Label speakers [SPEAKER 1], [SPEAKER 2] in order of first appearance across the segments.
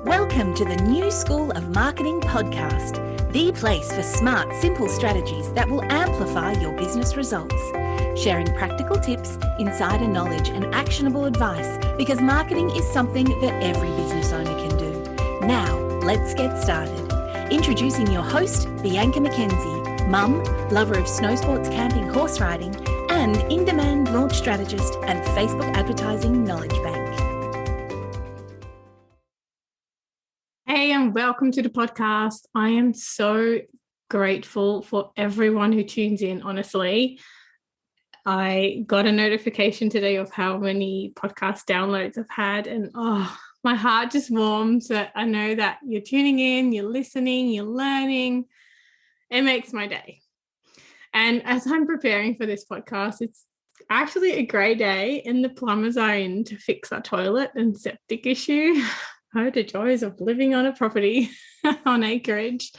[SPEAKER 1] Welcome to the New School of Marketing podcast, the place for smart, simple strategies that will amplify your business results. Sharing practical tips, insider knowledge, and actionable advice because marketing is something that every business owner can do. Now, let's get started. Introducing your host, Bianca McKenzie, mum, lover of snow sports, camping, horse riding, and in-demand launch strategist and Facebook advertising knowledge bank.
[SPEAKER 2] Hey, and welcome to the podcast. I am so grateful for everyone who tunes in, honestly. I got a notification today of how many podcast downloads I've had, and my heart just warms that I know that you're tuning in, you're listening, you're learning. It makes my day. And as I'm preparing for this podcast, it's actually a grey day, and the plumbers are in to fix our toilet and septic issue. Oh, the joys of living on a property on acreage.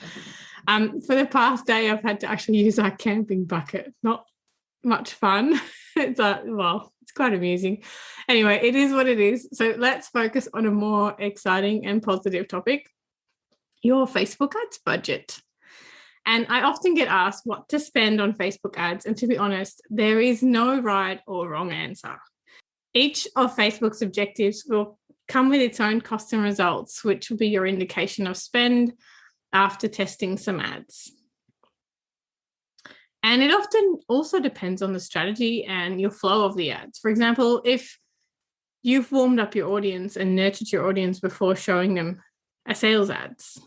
[SPEAKER 2] For the past day, I've had to actually use our camping bucket. Not much fun. It's quite amusing. Anyway, it is what it is. So let's focus on a more exciting and positive topic, your Facebook ads budget. And I often get asked what to spend on Facebook ads. And to be honest, there is no right or wrong answer. Each of Facebook's objectives will come with its own cost and results, which will be your indication of spend after testing some ads. And it often also depends on the strategy and your flow of the ads. For example, if you've warmed up your audience and nurtured your audience before showing them a sales ads,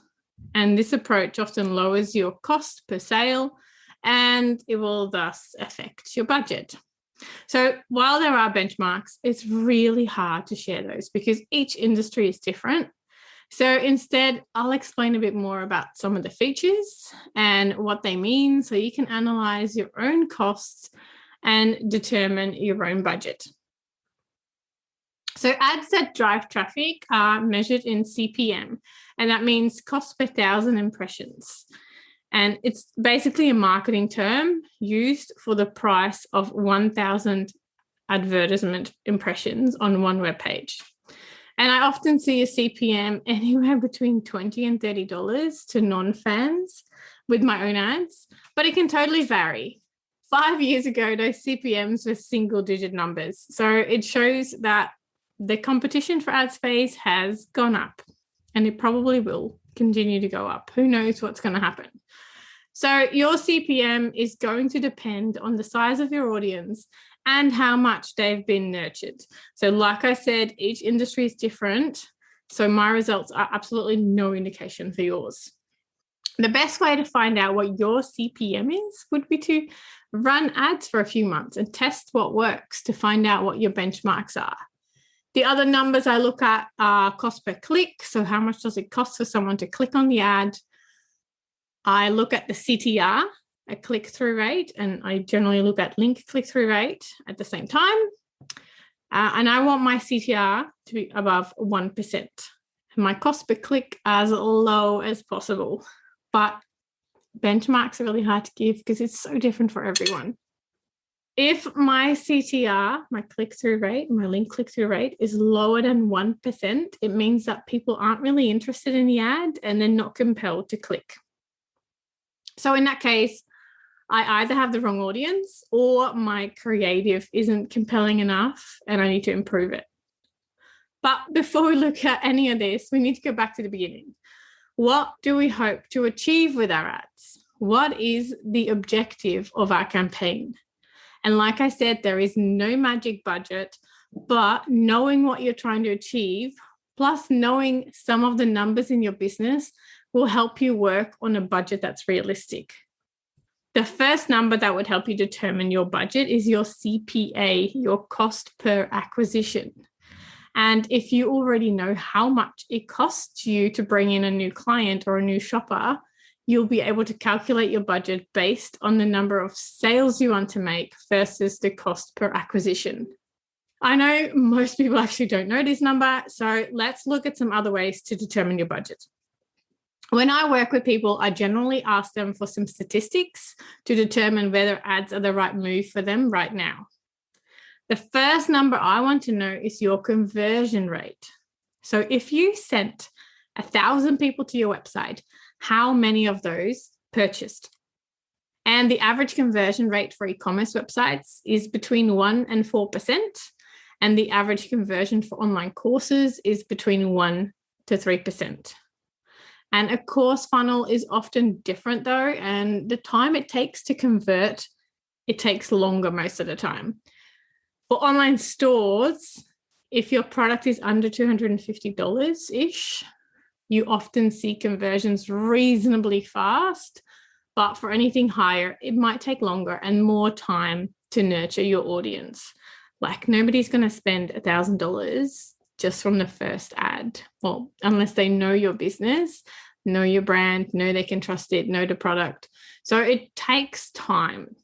[SPEAKER 2] and this approach often lowers your cost per sale and it will thus affect your budget. So while there are benchmarks, it's really hard to share those because each industry is different. So instead, I'll explain a bit more about some of the features and what they mean so you can analyze your own costs and determine your own budget. So ads that drive traffic are measured in CPM, and that means cost per 1,000 impressions. And it's basically a marketing term used for the price of 1,000 advertisement impressions on one web page. And I often see a CPM anywhere between $20 and $30 to non-fans with my own ads, but it can totally vary. 5 years ago, those CPMs were single-digit numbers. So it shows that the competition for ad space has gone up, and it probably will continue to go up. Who knows what's going to happen? So your CPM is going to depend on the size of your audience and how much they've been nurtured. So like I said, each industry is different. So my results are absolutely no indication for yours. The best way to find out what your CPM is would be to run ads for a few months and test what works to find out what your benchmarks are. The other numbers I look at are cost per click. So how much does it cost for someone to click on the ad? I look at the CTR, a click-through rate, and I generally look at link click-through rate at the same time. And I want my CTR to be above 1%. And my cost per click as low as possible. But benchmarks are really hard to give because it's so different for everyone. If my CTR, my click-through rate, my link click-through rate is lower than 1%, it means that people aren't really interested in the ad and they're not compelled to click. So in that case, I either have the wrong audience or my creative isn't compelling enough and I need to improve it. But before we look at any of this, we need to go back to the beginning. What do we hope to achieve with our ads? What is the objective of our campaign? And like I said, there is no magic budget, but knowing what you're trying to achieve, plus knowing some of the numbers in your business will help you work on a budget that's realistic. The first number that would help you determine your budget is your CPA, your cost per acquisition. And if you already know how much it costs you to bring in a new client or a new shopper, you'll be able to calculate your budget based on the number of sales you want to make versus the cost per acquisition. I know most people actually don't know this number, so let's look at some other ways to determine your budget. When I work with people, I generally ask them for some statistics to determine whether ads are the right move for them right now. The first number I want to know is your conversion rate. So if you sent 1,000 people to your website. How many of those purchased? And the average conversion rate for e-commerce websites is between 1 and 4%. And the average conversion for online courses is between 1 to 3%. And a course funnel is often different though, and the time it takes to convert, it takes longer most of the time. For online stores, if your product is under $250-ish, you often see conversions reasonably fast, but for anything higher, it might take longer and more time to nurture your audience. Like nobody's going to spend $1,000 just from the first ad. Well, unless they know your business, know your brand, know they can trust it, know the product. So it takes time.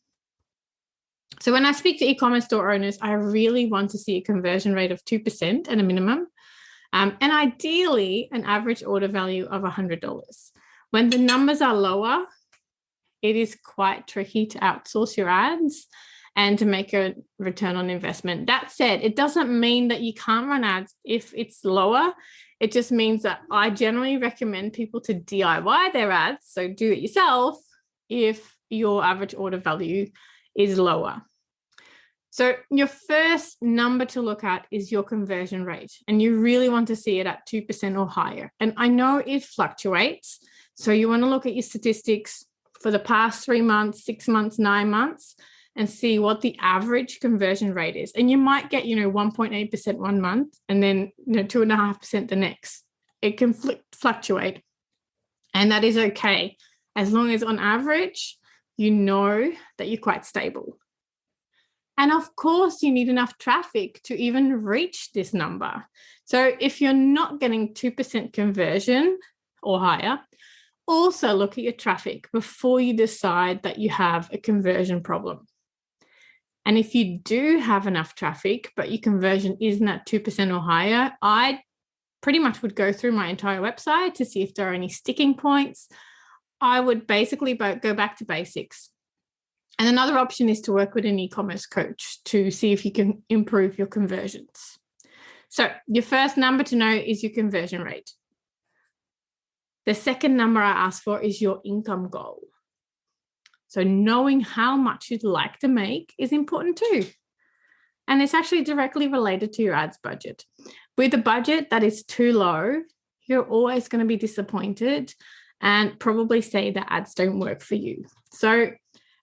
[SPEAKER 2] So when I speak to e-commerce store owners, I really want to see a conversion rate of 2% at a minimum. And ideally, an average order value of $100. When the numbers are lower, it is quite tricky to outsource your ads and to make a return on investment. That said, it doesn't mean that you can't run ads if it's lower. It just means that I generally recommend people to DIY their ads, so do it yourself, if your average order value is lower. So your first number to look at is your conversion rate, and you really want to see it at 2% or higher. And I know it fluctuates, so you want to look at your statistics for the past 3 months, 6 months, 9 months, and see what the average conversion rate is. And you might get, 1.8% one month and then, 2.5% the next. It can fluctuate, and that is okay, as long as on average, you know that you're quite stable. And of course, you need enough traffic to even reach this number. So if you're not getting 2% conversion or higher, also look at your traffic before you decide that you have a conversion problem. And if you do have enough traffic, but your conversion isn't at 2% or higher, I pretty much would go through my entire website to see if there are any sticking points. I would basically go back to basics. And another option is to work with an e-commerce coach to see if you can improve your conversions. So your first number to know is your conversion rate. The second number I ask for is your income goal. So knowing how much you'd like to make is important too. And it's actually directly related to your ads budget. With a budget that is too low, you're always going to be disappointed and probably say that ads don't work for you. So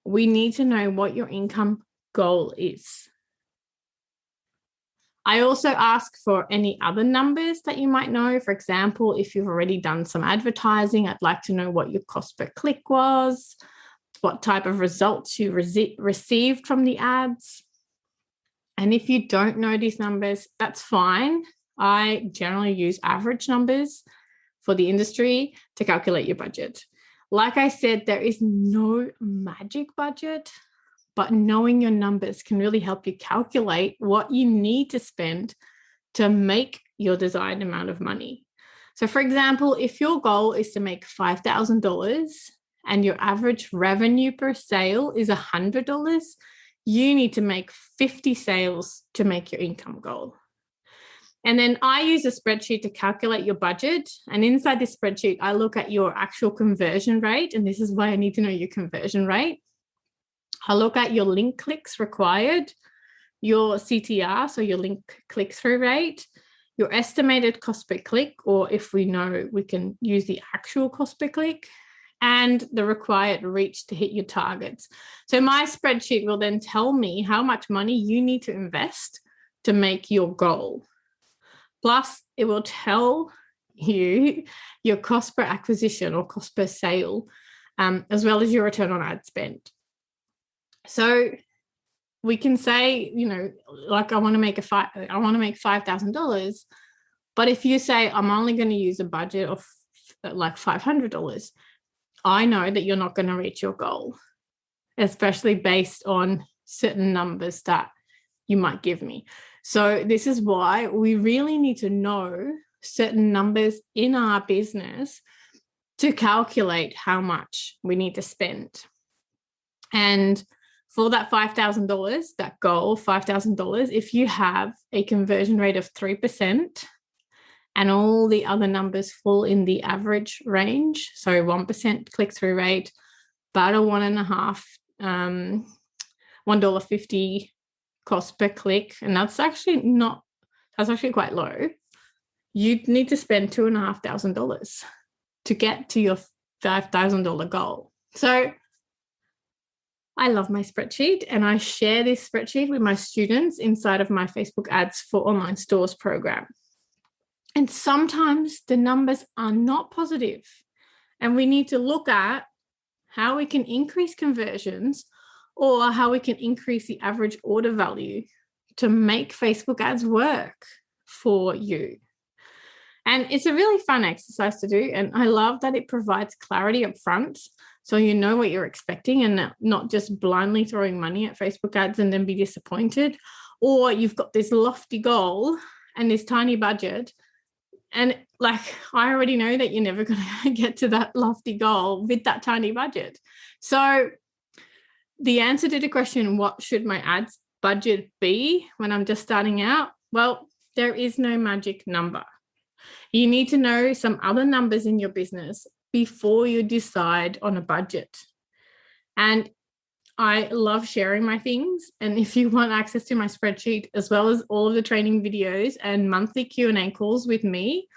[SPEAKER 2] we need to know what your income goal is. I also ask for any other numbers that you might know. For example, if you've already done some advertising, I'd like to know what your cost per click was, what type of results you received from the ads. And if you don't know these numbers, that's fine. I generally use average numbers for the industry to calculate your budget. Like I said, there is no magic budget, but knowing your numbers can really help you calculate what you need to spend to make your desired amount of money. So for example, if your goal is to make $5,000 and your average revenue per sale is $100, you need to make 50 sales to make your income goal. And then I use a spreadsheet to calculate your budget. And inside this spreadsheet, I look at your actual conversion rate. And this is why I need to know your conversion rate. I look at your link clicks required, your CTR, so your link click-through rate, your estimated cost per click, or if we know, we can use the actual cost per click, and the required reach to hit your targets. So my spreadsheet will then tell me how much money you need to invest to make your goal. Plus, it will tell you your cost per acquisition or cost per sale, as well as your return on ad spend. So we can say, like I want to make $5,000, but if you say I'm only going to use a budget of like $500, I know that you're not going to reach your goal, especially based on certain numbers that you might give me. So this is why we really need to know certain numbers in our business to calculate how much we need to spend. And for that $5,000, that goal, $5,000, if you have a conversion rate of 3% and all the other numbers fall in the average range. So 1% click-through rate, about a $1.50 cost per click. And that's actually quite low. You'd need to spend $2,500 to get to your $5,000 goal. So I love my spreadsheet, and I share this spreadsheet with my students inside of my Facebook Ads for Online Stores program. And sometimes the numbers are not positive, and we need to look at how we can increase conversions or how we can increase the average order value to make Facebook ads work for you. And it's a really fun exercise to do. And I love that it provides clarity up front, so you know what you're expecting and not just blindly throwing money at Facebook ads and then be disappointed. Or you've got this lofty goal and this tiny budget, and like, I already know that you're never going to get to that lofty goal with that tiny budget. So the answer to the question, what should my ads budget be when I'm just starting out? Well, there is no magic number. You need to know some other numbers in your business before you decide on a budget. And I love sharing my things. And if you want access to my spreadsheet, as well as all of the training videos and monthly Q&A calls with me,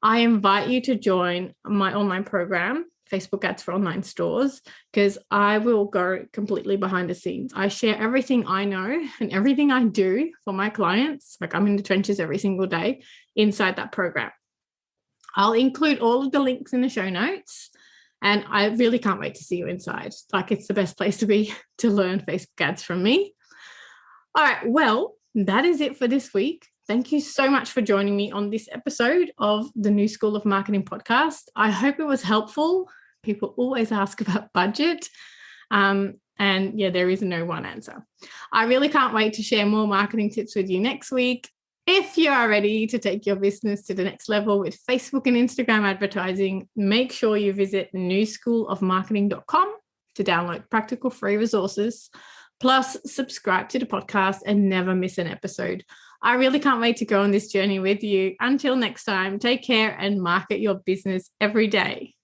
[SPEAKER 2] I invite you to join my online program, Facebook Ads for Online Stores, because I will go completely behind the scenes. I share everything I know and everything I do for my clients. Like, I'm in the trenches every single day inside that program. I'll include all of the links in the show notes, and I really can't wait to see you inside. Like, it's the best place to be to learn Facebook ads from me. All right, well, that is it for this week. Thank you so much for joining me on this episode of the New School of Marketing podcast. I hope it was helpful. People always ask about budget. And yeah, there is no one answer. I really can't wait to share more marketing tips with you next week. If you are ready to take your business to the next level with Facebook and Instagram advertising, make sure you visit newschoolofmarketing.com to download practical free resources. Plus, subscribe to the podcast and never miss an episode. I really can't wait to go on this journey with you. Until next time, take care and market your business every day.